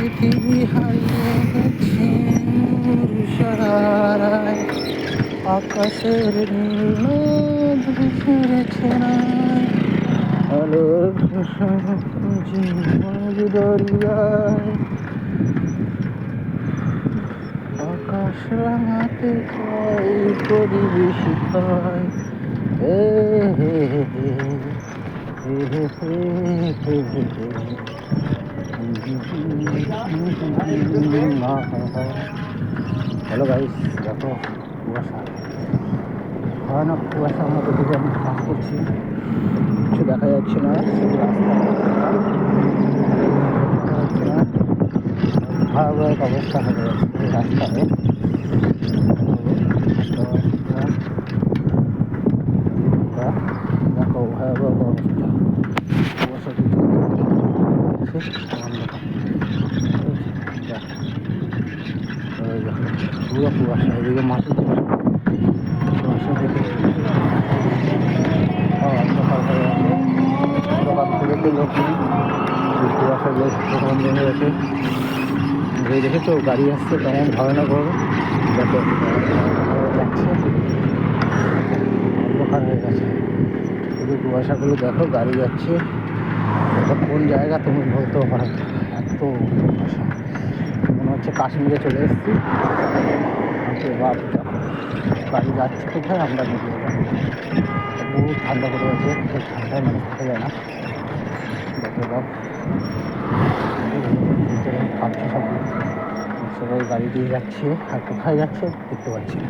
পৃথিবী হারিয়ে গেছে সারায়, আকাশের নীল ভেসেছে না আলোর জীবন দরিয়ায়, আকাশ রাঙাতে চাই পরিবেশ খায়। হে হে হে হে হে হে হে হে হে। হ্যালো গাইস, দেখো কুয়াশা, ভয়ানক কুয়াশার মধ্যে থেকে আমি পাস করছি, কিছু দেখা যাচ্ছে না, শুধু রাস্তা দেখা যাচ্ছে না, ভয়াবহ এক অবস্থা হয়ে যাচ্ছে রাস্তায়। দেখো ভয়াবহ অবস্থা, কুয়াশা পুরো কুয়াশা, এদিকে মাটি কুয়াশা দেখে অন্ধকার হয়ে আছে, দোকান থেকে তো লোক নেই, কুয়াশার লোক দোকান জমে গেছে। ঘুরে দেখেছো গাড়ি আসছে কেমন ভয়ানক হবে, দেখো যাচ্ছে, অন্ধকার হয়ে গেছে, শুধু কুয়াশাগুলো দেখো, গাড়ি যাচ্ছে, এটা কোন জায়গা তুমি বলতেও পারো, এত কুয়াশা মনে হচ্ছে কাশ্মীরে চলে এসেছি। বাপ দেখো গাড়ি যাচ্ছে কোথায়, আমরা নিজে যাবো, বহু ঠান্ডা পড়ে গেছে, সেই ঠান্ডায় মানুষ থাকা যায় না। দেখো বাপ ভিতরে কাঁপছে, সবাই গাড়ি দিয়ে যাচ্ছে, আর কোথায় যাচ্ছে দেখতে পাচ্ছি না,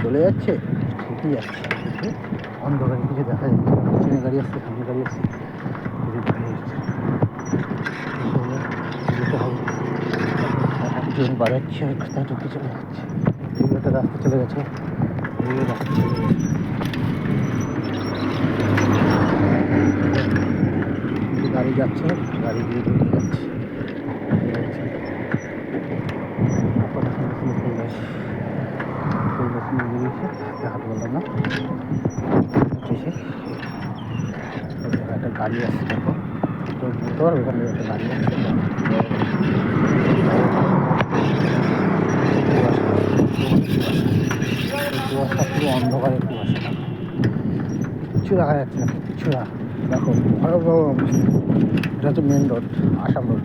চলে যাচ্ছে ঠিকই যাচ্ছে, কিন্তু অন্ধকারে কিছু দেখা যাচ্ছে না, পিছনে গাড়ি আসছে, সামনে গাড়ি আসছে, কিছু দেখা যাচ্ছে, যেতে হবে, একজন বাড়াচ্ছে কোথায় ঢুকে চলে যাচ্ছে, এদিকে একটা রাস্তা চলে গেছে, এদিকে রাস্তা চলে গেছে, গাড়ি যাচ্ছে, গাড়ি দিয়ে ঢুকে যাচ্ছে, দেখাতে বললাম না, একটা গাড়ি আসছে, দেখো তো বলতে পারবো এখানে একটা গাড়ি আসছে, কুয়াশা পুরো অন্ধকারের কুয়াশা, কিচ্ছু দেখা যাচ্ছে না, কিচ্ছু না, দেখো ভয়াবহ অবস্থা। এটা হচ্ছে মেন রোড, আসাম রোড,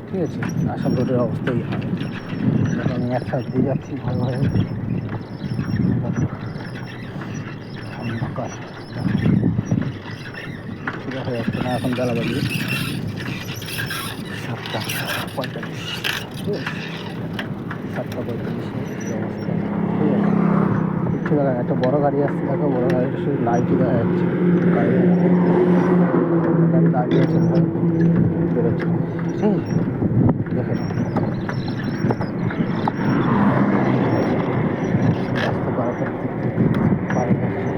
ঠিক আছে, আসাম রোডের অবস্থাই হয়, আমি এক সাইড দিয়ে যাচ্ছি ভয় ভয়ে, অন্ধকার কিছু দেখা যাচ্ছে না, এখন বেলা বাজে 7:45, ঠিক আছে, 7:45 অবস্থা, ঠিক আছে, কিচ্ছু দেখা, একটা বড় গাড়ি আসছে, দেখো বড় গাড়িটা শুধু লাইটই দেখা যাচ্ছে, গাড়ি দাঁড়িয়ে আছে, বেরোচ্ছে, ঠিক আছে, দেখে নাও রাস্তা পারাপার পারে যাচ্ছে,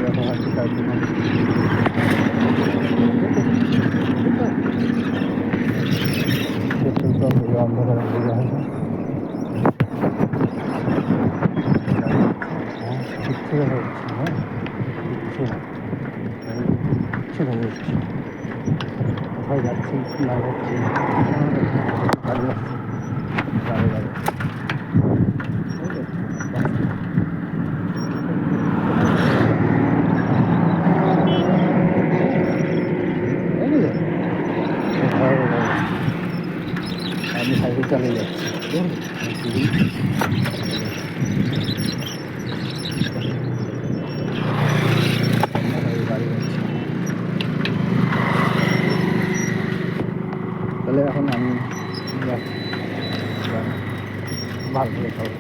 দেখা যাচ্ছে চারদিকে পেট্রোল সব অন্ধকারে ঘুরে হয়েছে, কিচ্ছু দেখা যাচ্ছে না, কিচ্ছু না, কিচ্ছু দেখা যাচ্ছে, কোথায় যাচ্ছি না যাচ্ছি, গাড়ি আসছে, গাড়ি গাড়ি আমি সাইকেল চালিয়ে যাচ্ছি, গাড়ি যাচ্ছে, তাহলে এখন আমি ভালো করে খাবো।